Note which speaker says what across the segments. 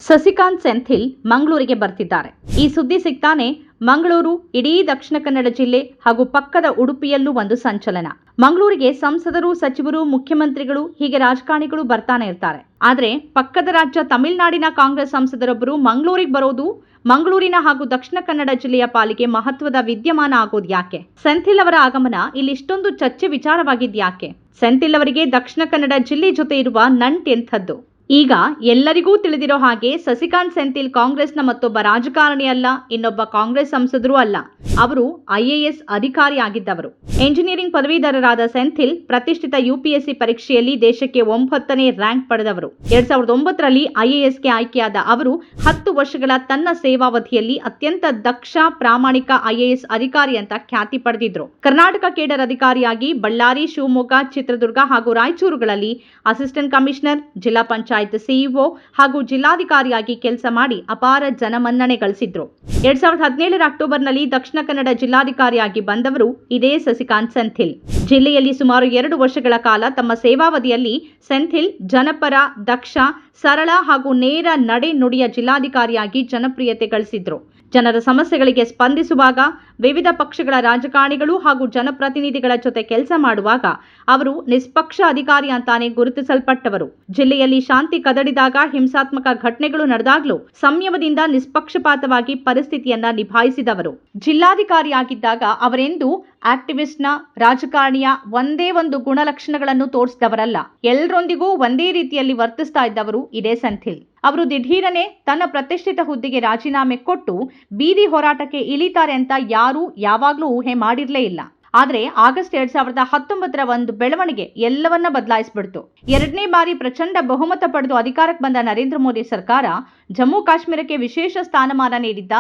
Speaker 1: ಸಸಿಕಾಂತ್ ಸೆಂಥಿಲ್ ಮಂಗಳೂರಿಗೆ ಬರ್ತಿದ್ದಾರೆ. ಈ ಸುದ್ದಿ ಸಿಗ್ತಾನೆ ಮಂಗಳೂರು, ಇಡೀ ದಕ್ಷಿಣ ಕನ್ನಡ ಜಿಲ್ಲೆ ಹಾಗೂ ಪಕ್ಕದ ಉಡುಪಿಯಲ್ಲೂ ಒಂದು ಸಂಚಲನ. ಮಂಗಳೂರಿಗೆ ಸಂಸದರು, ಸಚಿವರು, ಮುಖ್ಯಮಂತ್ರಿಗಳು ಹೀಗೆ ರಾಜಕಾರಣಿಗಳು ಬರ್ತಾನೆ ಇರ್ತಾರೆ. ಆದ್ರೆ ಪಕ್ಕದ ರಾಜ್ಯ ತಮಿಳುನಾಡಿನ ಕಾಂಗ್ರೆಸ್ ಸಂಸದರೊಬ್ಬರು ಮಂಗಳೂರಿಗೆ ಬರೋದು ಮಂಗಳೂರಿನ ಹಾಗೂ ದಕ್ಷಿಣ ಕನ್ನಡ ಜಿಲ್ಲೆಯ ಪಾಲಿಗೆ ಮಹತ್ವದ ವಿದ್ಯಮಾನ ಆಗೋದು ಯಾಕೆ? ಸೆಂಥಿಲ್ ಅವರ ಆಗಮನ ಇಲ್ಲಿ ಇಷ್ಟೊಂದು ಚರ್ಚೆ ವಿಚಾರವಾಗಿದ್ಯಾಕೆ? ಸೆಂಥಿಲ್ ಅವರಿಗೆ ದಕ್ಷಿಣ ಕನ್ನಡ ಜಿಲ್ಲೆ ಜೊತೆ ಇರುವ ನಂಟೆಂಥದ್ದು? ಈಗ ಎಲ್ಲರಿಗೂ ತಿಳಿದಿರೋ ಹಾಗೆ ಸಸಿಕಾಂತ್ ಸೆಂಥಿಲ್ ಕಾಂಗ್ರೆಸ್ನ ಮತ್ತೊಬ್ಬ ರಾಜಕಾರಣಿ ಅಲ್ಲ, ಇನ್ನೊಬ್ಬ ಕಾಂಗ್ರೆಸ್ ಸಂಸದರೂ ಅಲ್ಲ. ಅವರು IAS ಅಧಿಕಾರಿಯಾಗಿದ್ದವರು. ಎಂಜಿನಿಯರಿಂಗ್ ಪದವೀಧರರಾದ ಸೆಂಥಿಲ್ ಪ್ರತಿಷ್ಠಿತ UPSC ಪರೀಕ್ಷೆಯಲ್ಲಿ ದೇಶಕ್ಕೆ 9ನೇ ರ್ಯಾಂಕ್ ಪಡೆದವರು. 2009ರಲ್ಲಿ IASಗೆ ಆಯ್ಕೆಯಾದ ಅವರು 10 ವರ್ಷಗಳ ತನ್ನ ಸೇವಾವಧಿಯಲ್ಲಿ ಅತ್ಯಂತ ದಕ್ಷ, ಪ್ರಾಮಾಣಿಕ IAS ಅಧಿಕಾರಿ ಅಂತ ಖ್ಯಾತಿ ಪಡೆದಿದ್ರು. ಕರ್ನಾಟಕ ಕೇಡರ್ ಅಧಿಕಾರಿಯಾಗಿ ಬಳ್ಳಾರಿ, ಶಿವಮೊಗ್ಗ, ಚಿತ್ರದುರ್ಗ ಹಾಗೂ ರಾಯಚೂರುಗಳಲ್ಲಿ ಅಸಿಸ್ಟೆಂಟ್ ಕಮಿಷನರ್, ಜಿಲ್ಲಾ ಪಂಚಾಯತ್ CEO ಹಾಗೂ ಜಿಲ್ಲಾಧಿಕಾರಿಯಾಗಿ ಕೆಲಸ ಮಾಡಿ ಅಪಾರ ಜನಮನ್ನಣೆ ಗಳಿಸಿದ್ರು. 2017ರ ಅಕ್ಟೋಬರ್ನಲ್ಲಿ ದಕ್ಷಿಣ ಕನ್ನಡ ಜಿಲ್ಲಾಧಿಕಾರಿಯಾಗಿ ಬಂದವರು ಇದೇ ಸಸಿಕಾಂತ್ ಸೆಂಥಿಲ್. ಜಿಲ್ಲೆಯಲ್ಲಿ ಸುಮಾರು 2 ವರ್ಷಗಳ ಕಾಲ ತಮ್ಮ ಸೇವಾವಧಿಯಲ್ಲಿ ಸೆಂಥಿಲ್ ಜನಪರ, ದಕ್ಷ, ಸರಳ ಹಾಗೂ ನೇರ ನಡೆ ನುಡಿಯ ಜಿಲ್ಲಾಧಿಕಾರಿಯಾಗಿ ಜನಪ್ರಿಯತೆ ಗಳಿಸಿದ್ರು. ಜನರ ಸಮಸ್ಯೆಗಳಿಗೆ ಸ್ಪಂದಿಸುವಾಗ, ವಿವಿಧ ಪಕ್ಷಗಳ ರಾಜಕಾರಣಿಗಳು ಹಾಗೂ ಜನಪ್ರತಿನಿಧಿಗಳ ಜೊತೆ ಕೆಲಸ ಮಾಡುವಾಗ ಅವರು ನಿಷ್ಪಕ್ಷ ಅಧಿಕಾರಿ ಅಂತಾನೆ ಗುರುತಿಸಲ್ಪಟ್ಟವರು. ಜಿಲ್ಲೆಯಲ್ಲಿ ಶಾಂತಿ ಕದಡಿದಾಗ, ಹಿಂಸಾತ್ಮಕ ಘಟನೆಗಳು ನಡೆದಾಗಲೂ ಸಂಯಮದಿಂದ ನಿಷ್ಪಕ್ಷಪಾತವಾಗಿ ಪರಿಸ್ಥಿತಿಯನ್ನ ನಿಭಾಯಿಸಿದವರು. ಜಿಲ್ಲಾಧಿಕಾರಿಯಾಗಿದ್ದಾಗ ಅವರೆಂದೂ ಆಕ್ಟಿವಿಸ್ಟ್ನ, ರಾಜಕಾರಣಿಯ ಒಂದೇ ಒಂದು ಗುಣಲಕ್ಷಣಗಳನ್ನು ತೋರಿಸಿದವರಲ್ಲ. ಎಲ್ಲರೊಂದಿಗೂ ಒಂದೇ ರೀತಿಯಲ್ಲಿ ವರ್ತಿಸ್ತಾ ಇದ್ದವರು ಇದೇ ಸೆಂಥಿಲ್. ಅವರು ದಿಢೀರನೆ ತನ್ನ ಪ್ರತಿಷ್ಠಿತ ಹುದ್ದೆಗೆ ರಾಜೀನಾಮೆ ಕೊಟ್ಟು ಬೀದಿ ಹೋರಾಟಕ್ಕೆ ಇಳಿತಾರೆ ಅಂತ ಯಾರೂ ಯಾವಾಗಲೂ ಊಹೆ ಮಾಡಿರಲೇ ಇಲ್ಲ. ಆದರೆ ಆಗಸ್ಟ್ 2019ರ ಒಂದು ಬೆಳವಣಿಗೆ ಎಲ್ಲವನ್ನ ಬದಲಾಯಿಸಿಬಿಡ್ತು. 2ನೇ ಬಾರಿ ಪ್ರಚಂಡ ಬಹುಮತ ಪಡೆದು ಅಧಿಕಾರಕ್ಕೆ ಬಂದ ನರೇಂದ್ರ ಮೋದಿ ಸರ್ಕಾರ ಜಮ್ಮು ಕಾಶ್ಮೀರಕ್ಕೆ ವಿಶೇಷ ಸ್ಥಾನಮಾನ ನೀಡಿದ್ದ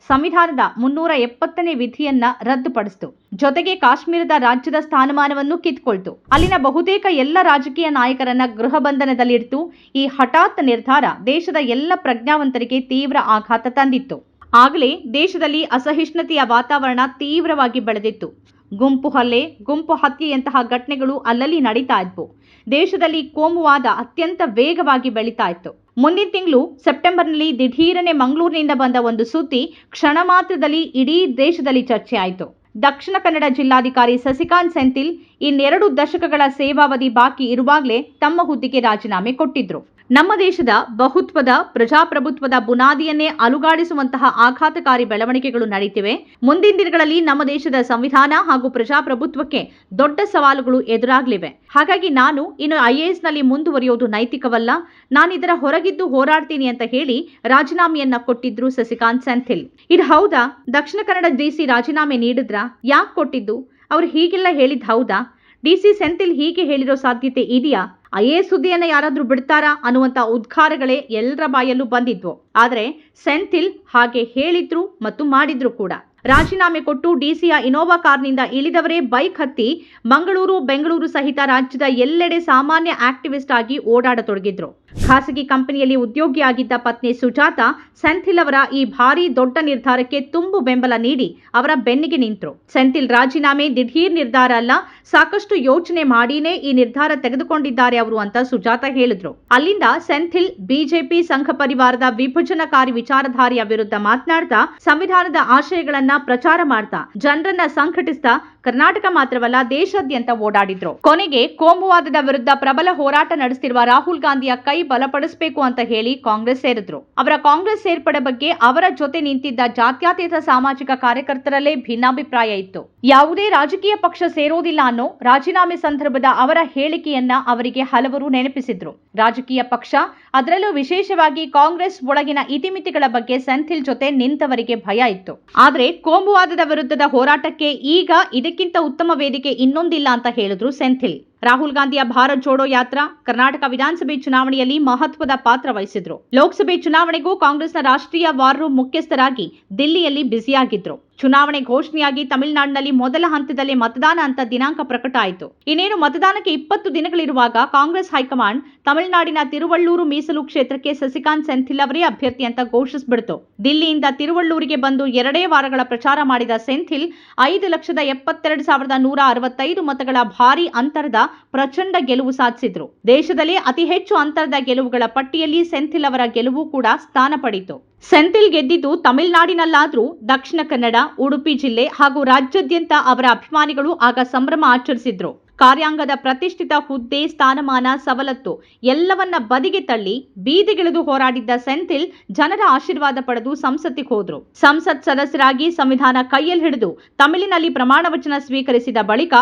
Speaker 1: ಸಂವಿಧಾನದ 370ನೇ ವಿಧಿಯನ್ನ ರದ್ದುಪಡಿಸಿತು. ಜೊತೆಗೆ ಕಾಶ್ಮೀರದ ರಾಜ್ಯದ ಸ್ಥಾನಮಾನವನ್ನು ಕಿತ್ಕೊಳ್ತು. ಅಲ್ಲಿನ ಬಹುತೇಕ ಎಲ್ಲ ರಾಜಕೀಯ ನಾಯಕರನ್ನ ಗೃಹ ಬಂಧನದಲ್ಲಿಡ್ತು. ಈ ಹಠಾತ್ ನಿರ್ಧಾರ ದೇಶದ ಎಲ್ಲ ಪ್ರಜ್ಞಾವಂತರಿಗೆ ತೀವ್ರ ಆಘಾತ ತಂದಿತ್ತು. ಆಗಲೇ ದೇಶದಲ್ಲಿ ಅಸಹಿಷ್ಣುತೆಯ ವಾತಾವರಣ ತೀವ್ರವಾಗಿ ಬೆಳೆದಿತ್ತು. ಗುಂಪು ಹಲ್ಲೆ, ಗುಂಪು ಹತ್ಯೆಯಂತಹ ಘಟನೆಗಳು ಅಲ್ಲಲ್ಲಿ ನಡೀತಾ ಇದ್ವು. ದೇಶದಲ್ಲಿ ಕೋಮುವಾದ ಅತ್ಯಂತ ವೇಗವಾಗಿ ಬೆಳೀತಾ ಇತ್ತು. ಮುಂದಿನ ತಿಂಗಳು ಸೆಪ್ಟೆಂಬರ್ನಲ್ಲಿ ದಿಢೀರನೆ ಮಂಗಳೂರಿನಿಂದ ಬಂದ ಒಂದು ಸುದ್ದಿ ಕ್ಷಣ ಮಾತ್ರದಲ್ಲಿ ಇಡೀ ದೇಶದಲ್ಲಿ ಚರ್ಚೆ ಆಯಿತು. ದಕ್ಷಿಣ ಕನ್ನಡ ಜಿಲ್ಲಾಧಿಕಾರಿ ಸಸಿಕಾಂತ್ ಸೆಂಥಿಲ್ 2 ದಶಕಗಳ ಸೇವಾವಧಿ ಬಾಕಿ ಇರುವಾಗಲೇ ತಮ್ಮ ಹುದ್ದೆಗೆ ರಾಜೀನಾಮೆ ಕೊಟ್ಟಿದ್ರು. ನಮ್ಮ ದೇಶದ ಬಹುತ್ವದ, ಪ್ರಜಾಪ್ರಭುತ್ವದ ಬುನಾದಿಯನ್ನೇ ಅಲುಗಾಡಿಸುವಂತಹ ಆಘಾತಕಾರಿ ಬೆಳವಣಿಗೆಗಳು ನಡೀತಿವೆ. ಮುಂದಿನ ದಿನಗಳಲ್ಲಿ ನಮ್ಮ ದೇಶದ ಸಂವಿಧಾನ ಹಾಗೂ ಪ್ರಜಾಪ್ರಭುತ್ವಕ್ಕೆ ದೊಡ್ಡ ಸವಾಲುಗಳು ಎದುರಾಗಲಿವೆ. ಹಾಗಾಗಿ ನಾನು ಇನ್ನು IASನಲ್ಲಿ ಮುಂದುವರಿಯೋದು ನೈತಿಕವಲ್ಲ, ನಾನಿದರ ಹೊರಗಿದ್ದು ಹೋರಾಡ್ತೀನಿ ಅಂತ ಹೇಳಿ ರಾಜೀನಾಮೆಯನ್ನ ಕೊಟ್ಟಿದ್ರು ಸಸಿಕಾಂತ್ ಸೆಂಥಿಲ್. ಇದು ಹೌದಾ? ದಕ್ಷಿಣ ಕನ್ನಡ DC ರಾಜೀನಾಮೆ ನೀಡಿದ್ರಾ? ಯಾಕೆ ಕೊಟ್ಟಿದ್ದು? ಅವ್ರು ಹೀಗೆಲ್ಲ ಹೇಳಿದ್ ಹೌದಾ? DC ಸೆಂಥಿಲ್ ಹೀಗೆ ಹೇಳಿರೋ ಸಾಧ್ಯತೆ ಇದೆಯಾ? IAS ಹುದ್ದೆಯನ್ನ ಯಾರಾದ್ರೂ ಬಿಡ್ತಾರಾ ಅನ್ನುವಂತ ಉದ್ಗಾರಗಳೇ ಎಲ್ಲರ ಬಾಯಲ್ಲೂ ಬಂದಿದ್ವು. ಆದರೆ ಸೆಂಥಿಲ್ ಹಾಗೆ ಹೇಳಿದ್ರು ಮತ್ತು ಮಾಡಿದ್ರು ಕೂಡ. ರಾಜೀನಾಮೆ ಕೊಟ್ಟು DCಯ ಇನೋವಾ ಕಾರ್ನಿಂದ ಇಳಿದವರೇ ಬೈಕ್ ಹತ್ತಿ ಮಂಗಳೂರು, ಬೆಂಗಳೂರು ಸಹಿತ ರಾಜ್ಯದ ಎಲ್ಲೆಡೆ ಸಾಮಾನ್ಯ ಆಕ್ಟಿವಿಸ್ಟ್ ಆಗಿ ಓಡಾಡತೊಡಗಿದ್ರು. ಖಾಸಗಿ ಕಂಪನಿಯಲ್ಲಿ ಉದ್ಯೋಗಿಯಾಗಿದ್ದ ಪತ್ನಿ ಸುಜಾತ ಸೆಂಥಿಲ್ ಅವರ ಈ ಭಾರಿ ದೊಡ್ಡ ನಿರ್ಧಾರಕ್ಕೆ ತುಂಬು ಬೆಂಬಲ ನೀಡಿ ಅವರ ಬೆನ್ನಿಗೆ ನಿಂತರು. ಸೆಂಥಿಲ್ ರಾಜೀನಾಮೆ ದಿಢೀರ್ ನಿರ್ಧಾರ ಅಲ್ಲ, ಸಾಕಷ್ಟು ಯೋಚನೆ ಮಾಡಿನೇ ಈ ನಿರ್ಧಾರ ತೆಗೆದುಕೊಂಡಿದ್ದಾರೆ ಅವರು ಅಂತ ಸುಜಾತ ಹೇಳಿದ್ರು. ಅಲ್ಲಿಂದ ಸೆಂಥಿಲ್ BJP ಸಂಘ ಪರಿವಾರದ ವಿಭಜನಕಾರಿ ವಿಚಾರಧಾರೆಯ ವಿರುದ್ಧ ಮಾತನಾಡ್ತಾ, ಸಂವಿಧಾನದ ಆಶಯಗಳನ್ನ ಪ್ರಚಾರ ಮಾಡ್ತಾ, ಜನರನ್ನ ಸಂಘಟಿಸ್ತಾ ಕರ್ನಾಟಕ ಮಾತ್ರವಲ್ಲ ದೇಶಾದ್ಯಂತ ಓಡಾಡಿದ್ರು. ಕೊನೆಗೆ ಕೋಮುವಾದದ ವಿರುದ್ಧ ಪ್ರಬಲ ಹೋರಾಟ ನಡೆಸುತ್ತಿರುವ ರಾಹುಲ್ ಗಾಂಧಿಯ ಕೈ ಬಲಪಡಿಸಬೇಕು ಅಂತ ಹೇಳಿ ಕಾಂಗ್ರೆಸ್ ಸೇರಿದ್ರು. ಅವರ ಕಾಂಗ್ರೆಸ್ ಸೇರ್ಪಡೆ ಬಗ್ಗೆ ಅವರ ಜೊತೆ ನಿಂತಿದ್ದ ಜಾತ್ಯತೀತ ಸಾಮಾಜಿಕ ಕಾರ್ಯಕರ್ತರಲ್ಲೇ ಭಿನ್ನಾಭಿಪ್ರಾಯ ಇತ್ತು. ಯಾವುದೇ ರಾಜಕೀಯ ಪಕ್ಷ ಸೇರೋದಿಲ್ಲ ಅನ್ನೋ ರಾಜೀನಾಮೆ ಸಂದರ್ಭದ ಅವರ ಹೇಳಿಕೆಯನ್ನ ಅವರಿಗೆ ಹಲವರು ನೆನಪಿಸಿದ್ರು. ರಾಜಕೀಯ ಪಕ್ಷ, ಅದರಲ್ಲೂ ವಿಶೇಷವಾಗಿ ಕಾಂಗ್ರೆಸ್ ಒಳಗಿನ ಇತಿಮಿತಿಗಳ ಬಗ್ಗೆ ಸೆಂಥಿಲ್ ಜೊತೆ ನಿಂತವರಿಗೆ ಭಯ ಇತ್ತು. ಆದ್ರೆ ಕೋಮುವಾದದ ವಿರುದ್ಧದ ಹೋರಾಟಕ್ಕೆ ಈಗ ಇದಕ್ಕಿಂತ ಉತ್ತಮ ವೇದಿಕೆ ಇನ್ನೊಂದಿಲ್ಲ ಅಂತ ಹೇಳಿದ್ರು ಸೆಂಥಿಲ್. ರಾಹುಲ್ ಗಾಂಧಿಯ ಭಾರತ್ ಜೋಡೋ ಯಾತ್ರಾ ಕರ್ನಾಟಕ ವಿಧಾನಸಭೆ ಚುನಾವಣೆಯಲ್ಲಿ ಮಹತ್ವದ ಪಾತ್ರ ವಹಿಸಿದ್ರು. ಲೋಕಸಭೆ ಚುನಾವಣೆಗೂ ಕಾಂಗ್ರೆಸ್ನ ರಾಷ್ಟ್ರೀಯ ವಾರ್ ರೂಮ್ ಮುಖ್ಯಸ್ಥರಾಗಿ ದಿಲ್ಲಿಯಲ್ಲಿ ಬ್ಯುಸಿಯಾಗಿದ್ರು. ಚುನಾವಣೆ ಘೋಷಣೆಯಾಗಿ ತಮಿಳುನಾಡಿನಲ್ಲಿ ಮೊದಲ ಹಂತದಲ್ಲೇ ಮತದಾನ ಅಂತ ದಿನಾಂಕ ಪ್ರಕಟ ಆಯಿತು. ಇನ್ನೇನು ಮತದಾನಕ್ಕೆ 20 ದಿನಗಳಿರುವಾಗ ಕಾಂಗ್ರೆಸ್ ಹೈಕಮಾಂಡ್ ತಮಿಳುನಾಡಿನ ತಿರುವಳ್ಳೂರು ಮೀಸಲು ಕ್ಷೇತ್ರಕ್ಕೆ ಸಸಿಕಾಂತ್ ಸೆಂಥಿಲ್ ಅವರೇ ಅಭ್ಯರ್ಥಿ ಅಂತ ಘೋಷಿಸಿಬಿಡ್ತು. ದಿಲ್ಲಿಯಿಂದ ತಿರುವಳ್ಳೂರಿಗೆ ಬಂದು 2 ವಾರಗಳ ಪ್ರಚಾರ ಮಾಡಿದ ಸೆಂಥಿಲ್ 5,72,165 ಮತಗಳ ಭಾರಿ ಅಂತರದ ಪ್ರಚಂಡ ಗೆಲುವು ಸಾಧಿಸಿದ್ರು. ದೇಶದಲ್ಲಿ ಅತಿ ಹೆಚ್ಚು ಅಂತರದ ಗೆಲುವುಗಳ ಪಟ್ಟಿಯಲ್ಲಿ ಸೆಂಥಿಲ್ ಅವರ ಗೆಲುವು ಕೂಡ ಸ್ಥಾನ ಪಡೆಯಿತು. ಸೆಂಥಿಲ್ ಗೆದ್ದಿದ್ದು ತಮಿಳುನಾಡಿನಲ್ಲಾದ್ರೂ ದಕ್ಷಿಣ ಕನ್ನಡ, ಉಡುಪಿ ಜಿಲ್ಲೆ ಹಾಗೂ ರಾಜ್ಯಾದ್ಯಂತ ಅವರ ಅಭಿಮಾನಿಗಳು ಆಗ ಸಂಭ್ರಮ ಆಚರಿಸಿದ್ರು. ಕಾರ್ಯಾಂಗದ ಪ್ರತಿಷ್ಠಿತ ಹುದ್ದೆ, ಸ್ಥಾನಮಾನ, ಸವಲತ್ತು ಎಲ್ಲವನ್ನ ಬದಿಗೆ ತಳ್ಳಿ ಬೀದಿಗಿಳಿದು ಹೋರಾಡಿದ್ದ ಸೆಂಥಿಲ್ ಜನರ ಆಶೀರ್ವಾದ ಪಡೆದು ಸಂಸತ್ತಿಗೆ ಹೋದ್ರು. ಸಂಸತ್ ಸದಸ್ಯರಾಗಿ ಸಂವಿಧಾನ ಕೈಯಲ್ಲಿ ಹಿಡಿದು ತಮಿಳಿನಲ್ಲಿ ಪ್ರಮಾಣ ವಚನ ಸ್ವೀಕರಿಸಿದ ಬಳಿಕ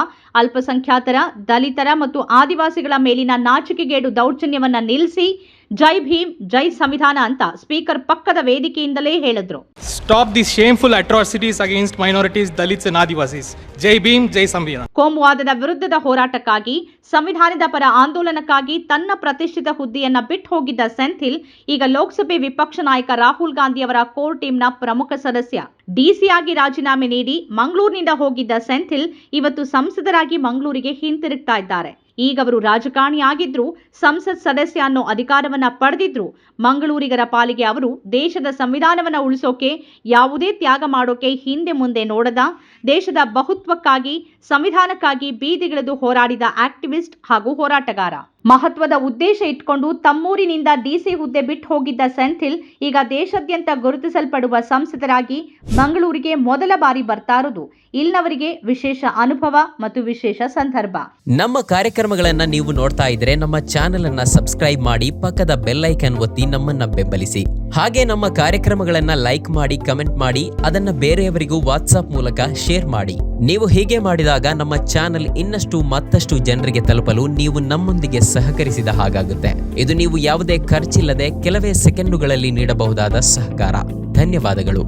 Speaker 1: ಅಲ್ಪಸಂಖ್ಯಾತರ, ದಲಿತರ ಮತ್ತು ಆದಿವಾಸಿಗಳ ಮೇಲಿನ ನಾಚಿಕೆಗೇಡು ದೌರ್ಜನ್ಯವನ್ನ ನಿಲ್ಲಿಸಿ ಜೈ ಭೀಮ್, ಜೈ ಸಂವಿಧಾನ ಅಂತ ಸ್ಪೀಕರ್ ಪಕ್ಕದ ವೇದಿಕೆಯಿಂದಲೇ ಹೇಳಿದ್ರು.
Speaker 2: Stop these shameful atrocities against minorities, Dalits and Adivasis. ಜೈ ಭೀಮ್, ಜೈ ಸಂವಿಧಾನ.
Speaker 1: ಕೋಮುವಾದದ ವಿರುದ್ಧದ ಹೋರಾಟಕ್ಕಾಗಿ, ಸಂವಿಧಾನದ ಪರ ಆಂದೋಲನಕ್ಕಾಗಿ ತನ್ನ ಪ್ರತಿಷ್ಠಿತ ಹುದ್ದೆಯನ್ನ ಬಿಟ್ಟು ಹೋಗಿದ್ದ ಸೆಂಥಿಲ್ ಈಗ ಲೋಕಸಭೆ ವಿಪಕ್ಷ ನಾಯಕ ರಾಹುಲ್ ಗಾಂಧಿ ಅವರ ಕೋರ್ ಟೀಮ್ನ ಪ್ರಮುಖ ಸದಸ್ಯ. ಡಿಸಿಯಾಗಿ ರಾಜೀನಾಮೆ ನೀಡಿ ಮಂಗಳೂರಿನಿಂದ ಹೋಗಿದ್ದ ಸೆಂಥಿಲ್ ಇವತ್ತು ಸಂಸದರಾಗಿ ಮಂಗಳೂರಿಗೆ ಹಿಂತಿರುಗ್ತಾ ಇದ್ದಾರೆ. ಈಗ ಅವರು ರಾಜಕಾರಣಿ ಆಗಿದ್ರು, ಸಂಸತ್ ಸದಸ್ಯ ಅನ್ನೋ ಅಧಿಕಾರವನ್ನ ಪಡೆದಿದ್ರು. ಮಂಗಳೂರಿಗರ ಪಾಲಿಗೆ ಅವರು ದೇಶದ ಸಂವಿಧಾನವನ್ನ ಉಳಿಸೋಕೆ ಯಾವುದೇ ತ್ಯಾಗ ಮಾಡೋಕೆ ಹಿಂದೆ ಮುಂದೆ ನೋಡದ, ದೇಶದ ಬಹುತ್ವಕ್ಕಾಗಿ, ಸಂವಿಧಾನಕ್ಕಾಗಿ ಬೀದಿಗಿಳಿದು ಹೋರಾಡಿದ ಆಕ್ಟಿವಿಸ್ಟ್ ಹಾಗೂ ಹೋರಾಟಗಾರ. ಮಹತ್ವದ ಉದ್ದೇಶ ಇಟ್ಕೊಂಡು ತಮ್ಮೂರಿನಿಂದ ಡಿಸಿ ಹುದ್ದೆ ಬಿಟ್ಟು ಹೋಗಿದ್ದ ಸೆಂಥಿಲ್ ಈಗ ದೇಶಾದ್ಯಂತ ಗುರುತಿಸಲ್ಪಡುವ ಸಂಸದರಾಗಿ ಮಂಗಳೂರಿಗೆ ಮೊದಲ ಬಾರಿ ಬರ್ತಾ ಇರೋದು ಇಲ್ಲಿನವರಿಗೆ ವಿಶೇಷ ಅನುಭವ ಮತ್ತು ವಿಶೇಷ ಸಂದರ್ಭ.
Speaker 3: ನಮ್ಮ ಕಾರ್ಯಕ್ರಮಗಳನ್ನ ನೀವು ನೋಡ್ತಾ ಇದ್ರೆ ನಮ್ಮ ಚಾನೆಲ್ ಅನ್ನ ಸಬ್ಸ್ಕ್ರೈಬ್ ಮಾಡಿ, ಪಕ್ಕದ ಬೆಲ್ ಐಕನ್ ಒತ್ತಿ ನಮ್ಮನ್ನ ಬೆಂಬಲಿಸಿ. ಹಾಗೆ ನಮ್ಮ ಕಾರ್ಯಕ್ರಮಗಳನ್ನ ಲೈಕ್ ಮಾಡಿ, ಕಮೆಂಟ್ ಮಾಡಿ, ಅದನ್ನ ಬೇರೆಯವರಿಗೂ ವಾಟ್ಸ್ಆಪ್ ಮೂಲಕ ಶೇರ್ ಮಾಡಿ. ನೀವು ಹೀಗೆ ಮಾಡಿದಾಗ ನಮ್ಮ ಚಾನೆಲ್ ಇನ್ನಷ್ಟು ಮತ್ತಷ್ಟು ಜನರಿಗೆ ತಲುಪಲು ನೀವು ನಮ್ಮೊಂದಿಗೆ ಸಹಕರಿಸಿದ ಹಾಗಾಗುತ್ತೆ. ಇದು ನೀವು ಯಾವುದೇ ಖರ್ಚಿಲ್ಲದೆ ಕೆಲವೇ ಸೆಕೆಂಡುಗಳಲ್ಲಿ ನೀಡಬಹುದಾದ ಸಹಕಾರ. ಧನ್ಯವಾದಗಳು.